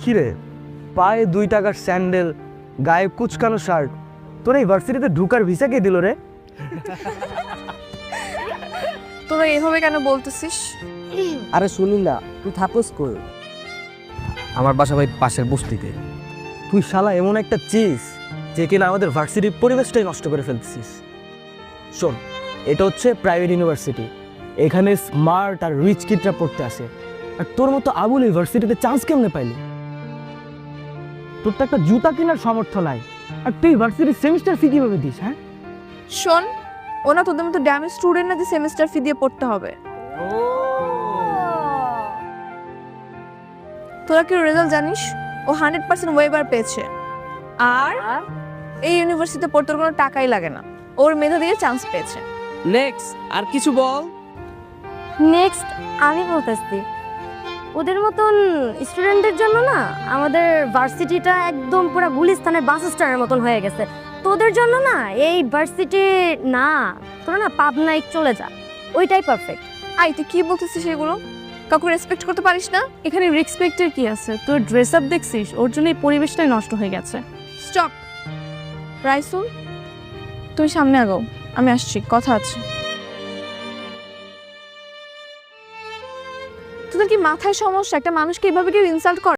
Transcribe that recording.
কিরে, পায়ে 2 টাকার স্যান্ডেল, গায়ে কুচকানো শার্ট, তোর এই ভার্সিটিতে ঢুকার ভিসা কে দিল রে? তোরা এভাবে কেন বলতেছিস? আরে শুনি না, তুই থাকোস কই? আমার বাসা ভাই পাশের বস্তিতে। তুই শালা এমন একটা চিজ যে কিনা আমাদের ভার্সিটির পরিবেশটাই নষ্ট করে ফেলতেছিস। শোন, এটা হচ্ছে প্রাইভেট ইউনিভার্সিটি, এখানে স্মার্ট আর রিচ কিডরা পড়তে আসে। আর তোর মতো আবুল ইউনিভার্সিটিতে চান্স কেমনে পাইলি? তোর তো একটা জুতা কেনার সামর্থ্য নাই, আর তুই ভার্সিটির সেমিস্টার ফি কিভাবে দিস? হ্যাঁ, শোন, ওনা তোদের মতো ড্যামেজ স্টুডেন্ট না যে সেমিস্টার ফি দিয়ে পড়তে হবে। তোরা কি রেজাল্ট জানিস? ও 100% ওয়েবার পেয়েছে, আর এই ইউনিভার্সিটিতে পড়তে ওর কোনো টাকাই লাগে না, ওর মেধা দিয়ে চান্স পেয়েছে। নেক্সট আর কিছু বল। নেক্সট আমি বলতেছি, ওদের মতন স্টুডেন্টদের জন্য না আমাদের ভার্সিটিটা একদম পুরো গুলিস্তানের বাস স্ট্যান্ডের মতন হয়ে গেছে। তোদের জন্য না এই ভার্সিটি না, তোরা না পাবনায় চলে যা, ওইটাই পারফেক্ট। আই, তুই কি বলতেছিস সেগুলো? কাউকে রেসপেক্ট করতে পারিস না? এখানে রেসপেক্টের কি আছে? তোর ড্রেস আপ দেখছিস, ওর জন্য এই পরিবেশটাই নষ্ট হয়ে গেছে। স্টপ। রাইসুল, তুই সামনে আগাও, আমি আসছি, কথা আছে। তোদের কি মাথায় সমস্যা? একটা মানুষকে এভাবে কেউ ইনসাল্ট করে?